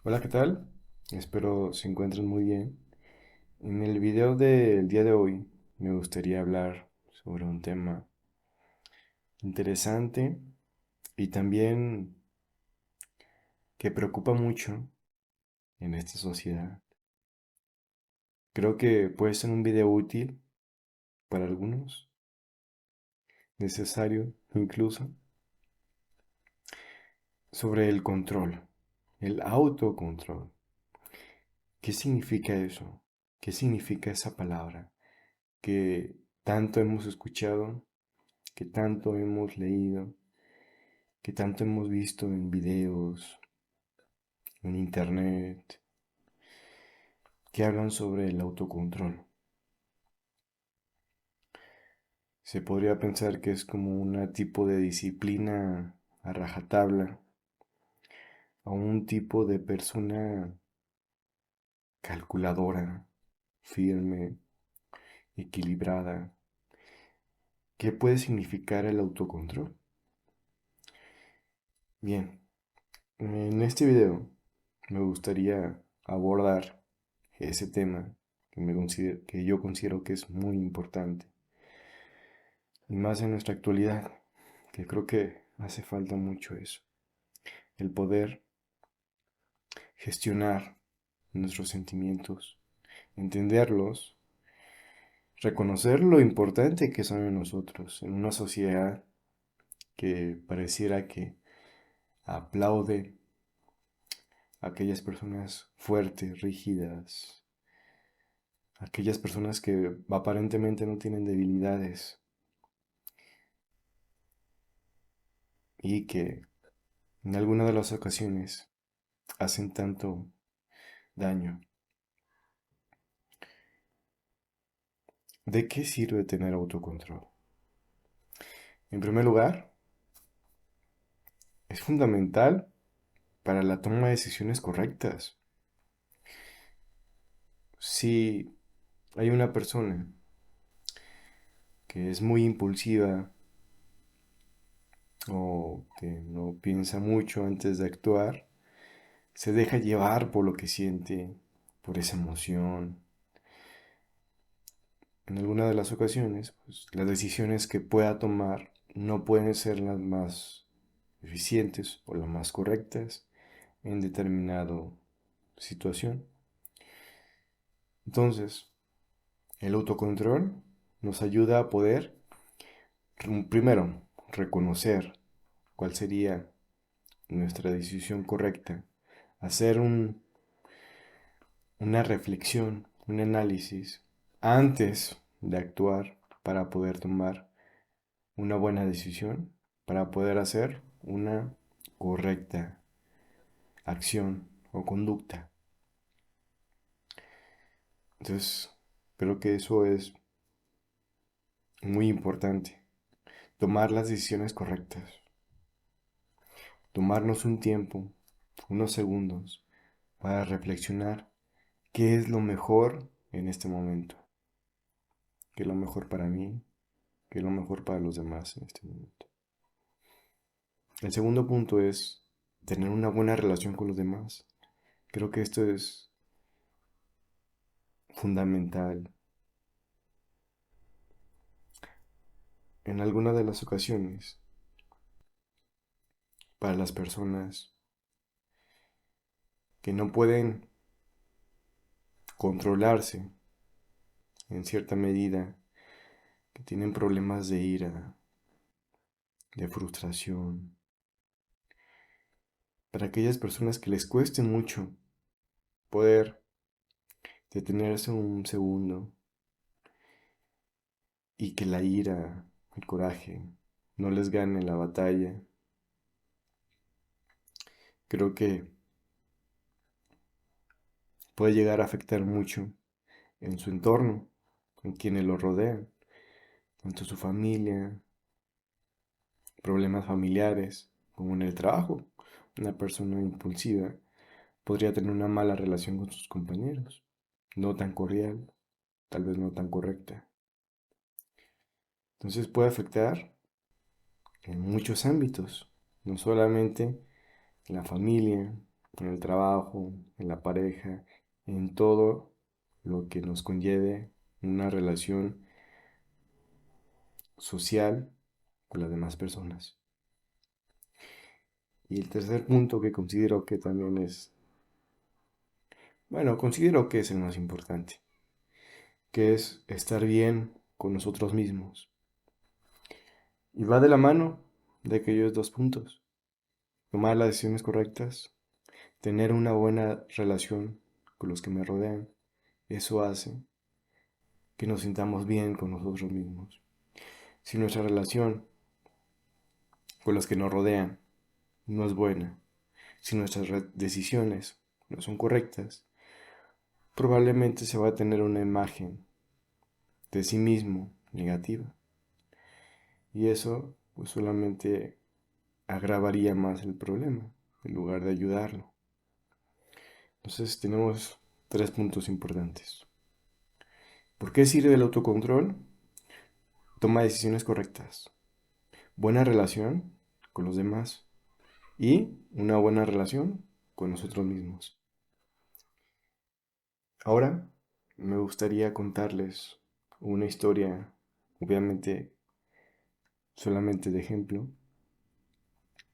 Hola, ¿qué tal? Espero se encuentren muy bien. En el video del día de hoy me gustaría hablar sobre un tema interesante y también que preocupa mucho en esta sociedad. Creo que puede ser un video útil para algunos, necesario incluso, sobre el control, el autocontrol. ¿Qué significa eso? ¿Qué significa esa palabra que tanto hemos escuchado, que tanto hemos leído, que tanto hemos visto en videos, en internet, que hablan sobre el autocontrol? Se podría pensar que es como un tipo de disciplina a rajatabla, a un tipo de persona calculadora, firme, equilibrada. ¿Qué puede significar el autocontrol? Bien, en este video me gustaría abordar ese tema que yo considero que es muy importante. Y más en nuestra actualidad, que creo que hace falta mucho eso. El poder gestionar nuestros sentimientos, entenderlos, reconocer lo importante que son en nosotros, en una sociedad que pareciera que aplaude a aquellas personas fuertes, rígidas, aquellas personas que aparentemente no tienen debilidades y que en alguna de las ocasiones hacen tanto daño. ¿De qué sirve tener autocontrol? En primer lugar, es fundamental para la toma de decisiones correctas. Si hay una persona que es muy impulsiva o que no piensa mucho antes de actuar, se deja llevar por lo que siente, por esa emoción. En alguna de las ocasiones, pues, las decisiones que pueda tomar no pueden ser las más eficientes o las más correctas en determinada situación. Entonces, el autocontrol nos ayuda a poder, primero, reconocer cuál sería nuestra decisión correcta, hacer una reflexión, un análisis antes de actuar para poder tomar una buena decisión, para poder hacer una correcta acción o conducta. Entonces, creo que eso es muy importante, tomar las decisiones correctas, tomarnos un tiempo, unos segundos, para reflexionar qué es lo mejor en este momento, qué es lo mejor para mí, qué es lo mejor para los demás en este momento. El segundo punto es tener una buena relación con los demás. Creo que esto es fundamental. En alguna de las ocasiones, para las personas que no pueden controlarse en cierta medida, que tienen problemas de ira, de frustración, para aquellas personas que les cueste mucho poder detenerse un segundo y que la ira, el coraje, no les gane la batalla, creo que puede llegar a afectar mucho en su entorno, en quienes lo rodean, tanto su familia, problemas familiares, como en el trabajo. Una persona impulsiva podría tener una mala relación con sus compañeros, no tan cordial, tal vez no tan correcta. Entonces puede afectar en muchos ámbitos, no solamente en la familia, en el trabajo, en la pareja, en todo lo que nos conlleve una relación social con las demás personas. Y el tercer punto que considero que también es, bueno, considero que es el más importante, que es estar bien con nosotros mismos. Y va de la mano de aquellos dos puntos. Tomar las decisiones correctas, tener una buena relación con los que me rodean. Eso hace que nos sintamos bien con nosotros mismos. Si nuestra relación con los que nos rodean no es buena, si nuestras decisiones no son correctas, probablemente se va a tener una imagen de sí mismo negativa. Y eso pues solamente agravaría más el problema en lugar de ayudarlo. Entonces tenemos tres puntos importantes. ¿Por qué sirve el autocontrol? Toma decisiones correctas, buena relación con los demás y una buena relación con nosotros mismos. Ahora me gustaría contarles una historia, obviamente solamente de ejemplo,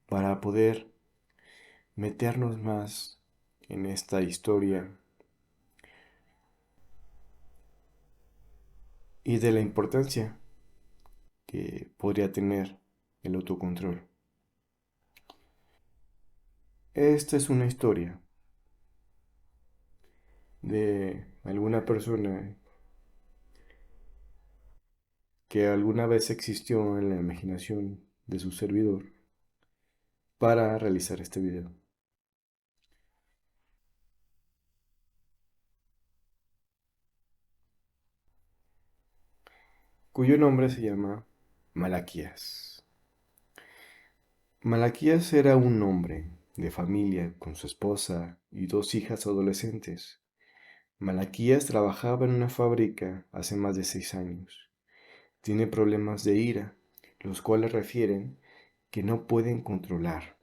para poder meternos más en esta historia y de la importancia que podría tener el autocontrol. Esta es una historia de alguna persona que alguna vez existió en la imaginación de su servidor para realizar este video, cuyo nombre se llama Malaquías. Malaquías era un hombre de familia con su esposa y dos hijas adolescentes. Malaquías trabajaba en una fábrica hace más de 6 años. Tiene problemas de ira, los cuales refieren que no pueden controlar.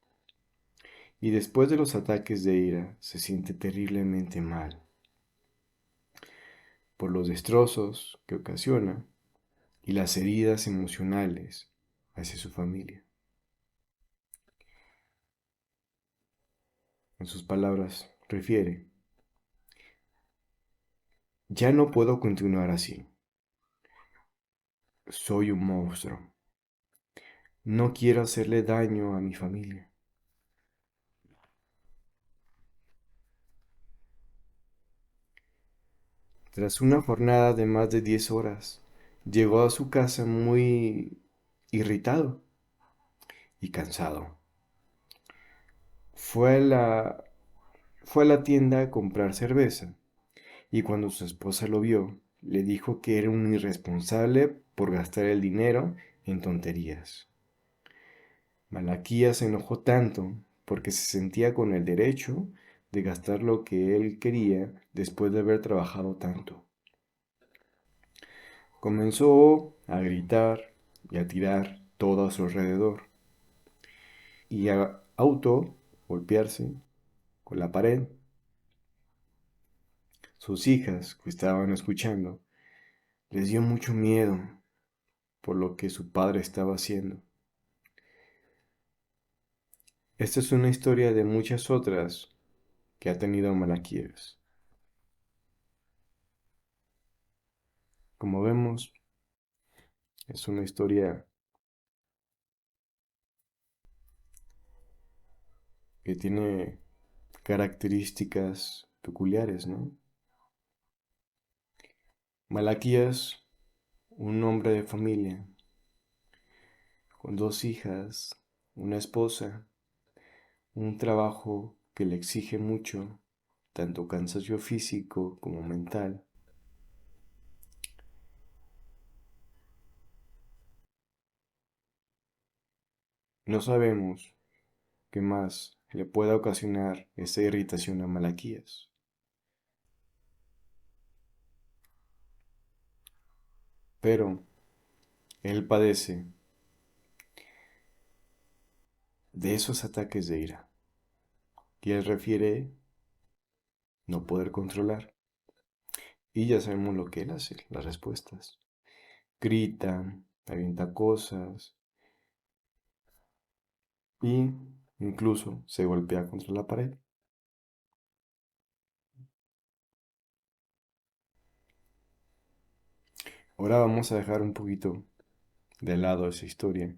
Y después de los ataques de ira se siente terriblemente mal por los destrozos que ocasiona y las heridas emocionales hacia su familia. En sus palabras refiere, ya no puedo continuar así. Soy un monstruo. No quiero hacerle daño a mi familia. Tras una jornada de más de 10 horas, llegó a su casa muy irritado y cansado. Fue a la tienda a comprar cerveza y cuando su esposa lo vio, le dijo que era un irresponsable por gastar el dinero en tonterías. Malaquías se enojó tanto porque se sentía con el derecho de gastar lo que él quería después de haber trabajado tanto. Comenzó a gritar y a tirar todo a su alrededor y a golpearse con la pared. Sus hijas, que estaban escuchando, les dio mucho miedo por lo que su padre estaba haciendo. Esta es una historia de muchas otras que ha tenido Malaquías. Como vemos, es una historia que tiene características peculiares, ¿no? Malaquías, un hombre de familia, con dos hijas, una esposa, un trabajo que le exige mucho, tanto cansancio físico como mental. No sabemos qué más le pueda ocasionar esta irritación a Malaquías, pero él padece de esos ataques de ira. Y él refiere no poder controlar. Y ya sabemos lo que él hace, las respuestas. Grita, avienta cosas y incluso se golpea contra la pared. Ahora vamos a dejar un poquito de lado esa historia.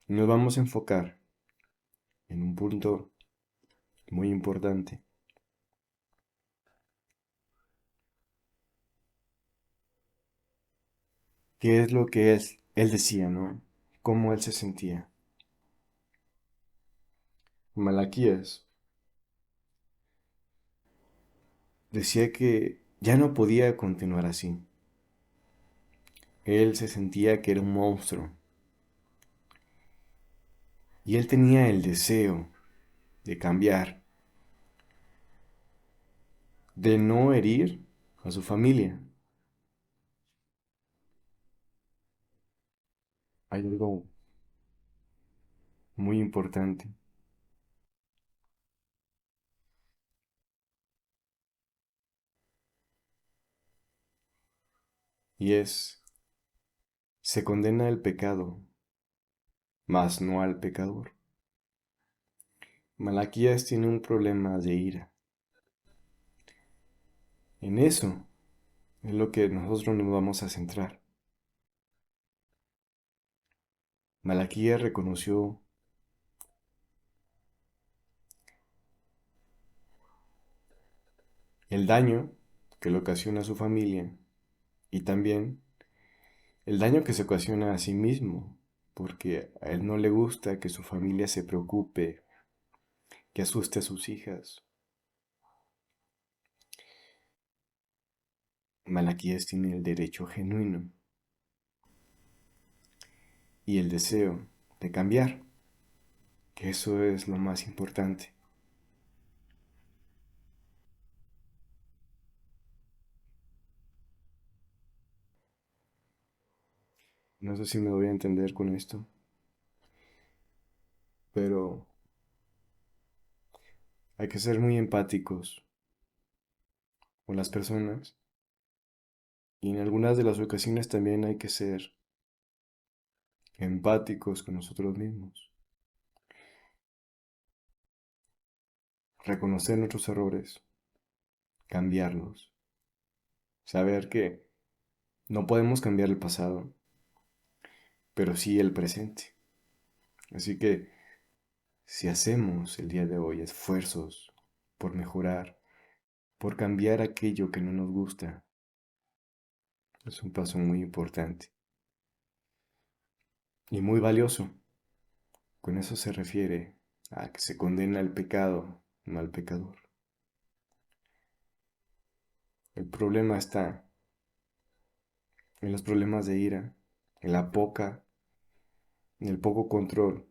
Nos vamos a enfocar en un punto muy importante. ¿Qué es lo que él decía, no? ¿Cómo él se sentía? Malaquías decía que ya no podía continuar así. Él se sentía que era un monstruo. Y él tenía el deseo de cambiar, de no herir a su familia. Hay algo muy importante y es, se condena el pecado, mas no al pecador. Malaquías tiene un problema de ira. En eso es lo que nosotros nos vamos a centrar. Malaquías reconoció el daño que le ocasiona a su familia y también el daño que se ocasiona a sí mismo, porque a él no le gusta que su familia se preocupe, que asuste a sus hijas. Malaquías tiene el derecho genuino y el deseo de cambiar, que eso es lo más importante. No sé si me voy a entender con esto, pero hay que ser muy empáticos con las personas y en algunas de las ocasiones también hay que ser empáticos con nosotros mismos, reconocer nuestros errores, cambiarlos, saber que no podemos cambiar el pasado, pero sí el presente. Así que si hacemos el día de hoy esfuerzos por mejorar, por cambiar aquello que no nos gusta, es un paso muy importante y muy valioso. Con eso se refiere a que se condena el pecado, no al pecador. El problema está en los problemas de ira, en la poca, en el poco control,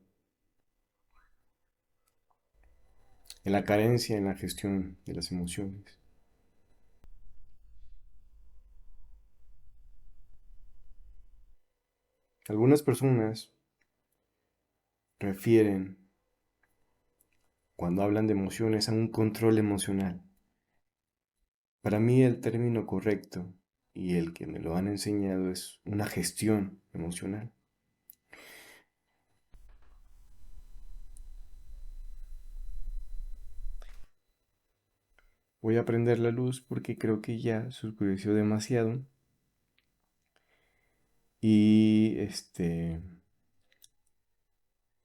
en la carencia en la gestión de las emociones. Algunas personas refieren, cuando hablan de emociones, a un control emocional. Para mí el término correcto y el que me lo han enseñado es una gestión emocional. Voy a prender la luz porque creo que ya se oscureció demasiado y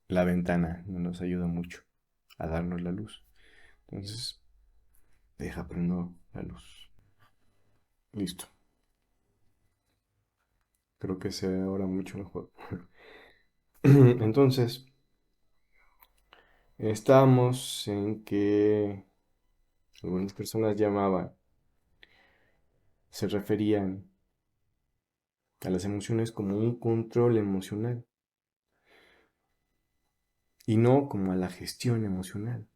la ventana no nos ayuda mucho a darnos la luz. Entonces, deja prendo la luz. Listo. Creo que se ve ahora mucho mejor. Entonces, estamos en que algunas personas llamaban, se referían a las emociones como un control emocional y no como a la gestión emocional.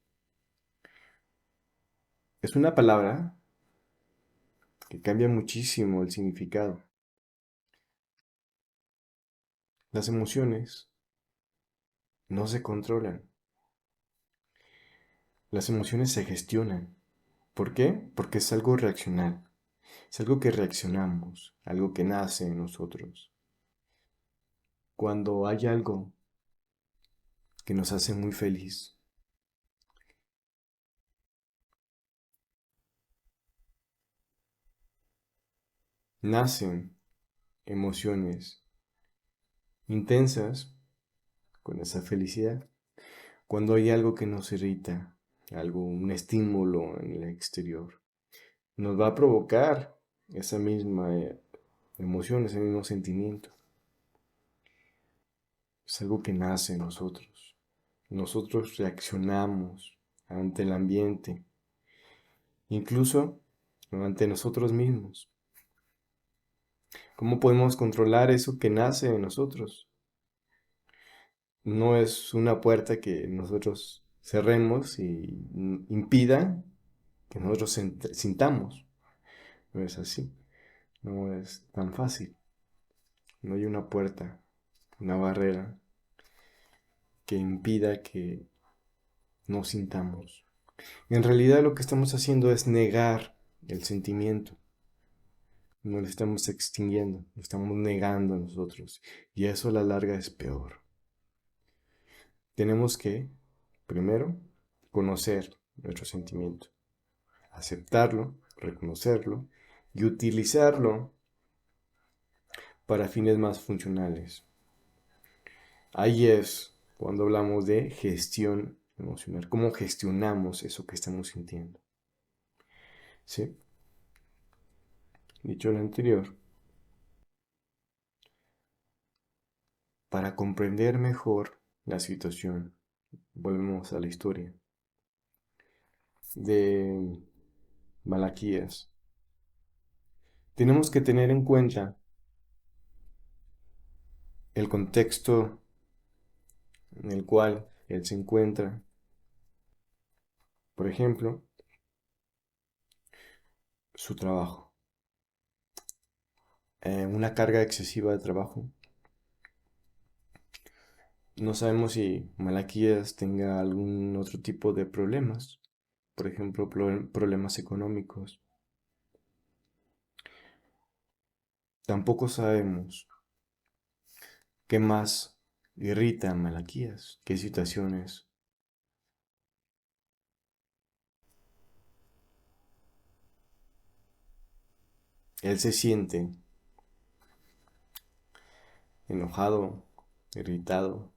Es una palabra que cambia muchísimo el significado. Las emociones no se controlan. Las emociones se gestionan. ¿Por qué? Porque es algo reaccional. Es algo que reaccionamos, algo que nace en nosotros. Cuando hay algo que nos hace muy feliz, nacen emociones intensas con esa felicidad. Cuando hay algo que nos irrita, algo, un estímulo en el exterior, nos va a provocar esa misma emoción, ese mismo sentimiento. Es algo que nace en nosotros. Nosotros reaccionamos ante el ambiente, incluso ante nosotros mismos. ¿Cómo podemos controlar eso que nace en nosotros? No es una puerta que nosotros cerremos y impida que nosotros sintamos. No es así. No es tan fácil. No hay una puerta, una barrera que impida que no sintamos. En realidad lo que estamos haciendo es negar el sentimiento. No lo estamos extinguiendo, lo estamos negando a nosotros. Y eso a la larga es peor. Tenemos que, primero, conocer nuestro sentimiento, aceptarlo, reconocerlo y utilizarlo para fines más funcionales. Ahí es cuando hablamos de gestión emocional, cómo gestionamos eso que estamos sintiendo. ¿Sí? Dicho lo anterior, para comprender mejor la situación, volvemos a la historia de Malaquías. Tenemos que tener en cuenta el contexto en el cual él se encuentra. Por ejemplo, su trabajo. Una carga excesiva de trabajo. No sabemos si Malaquías tenga algún otro tipo de problemas. Por ejemplo, problemas económicos. Tampoco sabemos qué más irrita a Malaquías, qué situaciones. Él se siente enojado, irritado.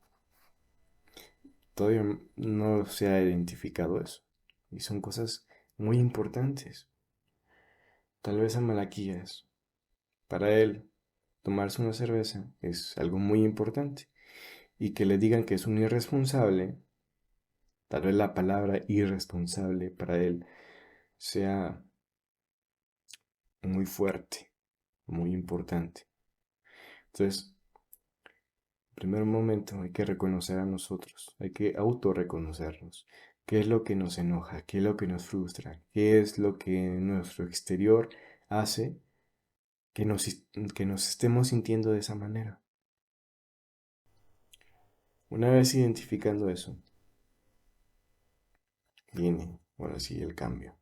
Todavía no se ha identificado eso. Y son cosas muy importantes. Tal vez a Malaquías, para él, tomarse una cerveza es algo muy importante. Y que le digan que es un irresponsable, tal vez la palabra irresponsable para él sea muy fuerte, muy importante. Entonces, en primer momento hay que reconocer a nosotros, hay que autorreconocernos. ¿Qué es lo que nos enoja? ¿Qué es lo que nos frustra? ¿Qué es lo que en nuestro exterior hace que que nos estemos sintiendo de esa manera? Una vez identificando eso, viene, ahora sí, el cambio.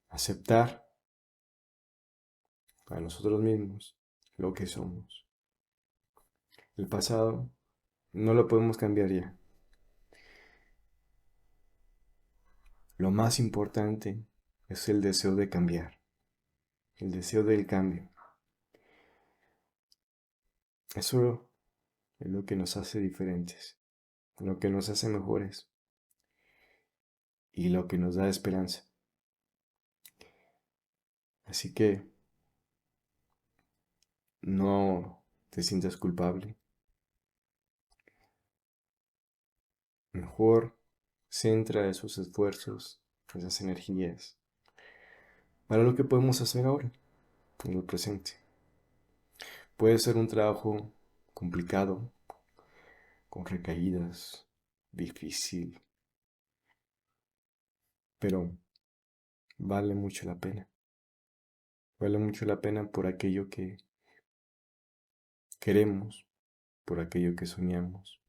Aceptar a nosotros mismos lo que somos. El pasado no lo podemos cambiar ya. Lo más importante es el deseo de cambiar, el deseo del cambio. Eso es lo que nos hace diferentes, lo que nos hace mejores y lo que nos da esperanza. Así que no te sientas culpable. Mejor centra esos esfuerzos, esas energías, para lo que podemos hacer ahora, en el presente. Puede ser un trabajo complicado, con recaídas, difícil, pero vale mucho la pena. Vale mucho la pena por aquello que queremos, por aquello que soñamos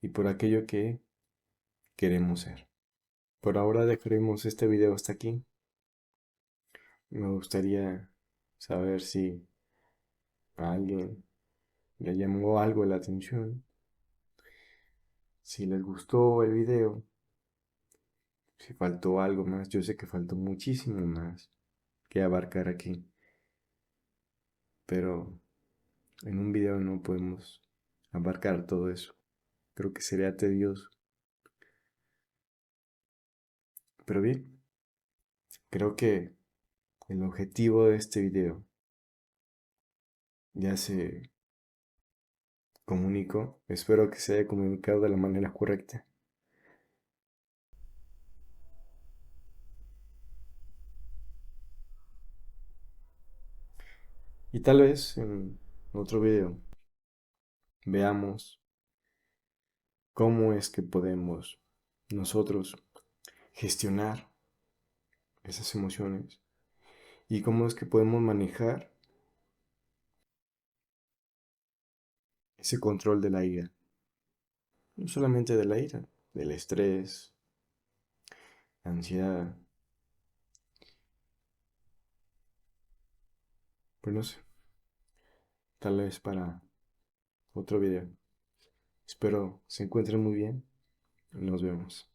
y por aquello que queremos ser. Por ahora dejaremos este video hasta aquí. Me gustaría saber si a alguien le llamó algo la atención, si les gustó el video, si faltó algo más. Yo sé que faltó muchísimo más que abarcar aquí, pero en un video no podemos abarcar todo eso. Creo que sería tedioso. Pero bien, creo que el objetivo de este video ya se comunicó. Espero que se haya comunicado de la manera correcta. Y tal vez en otro video veamos cómo es que podemos nosotros gestionar esas emociones y cómo es que podemos manejar ese control de la ira. No solamente de la ira, del estrés, la ansiedad, pues no sé, tal vez para otro video. Espero se encuentren muy bien y nos vemos.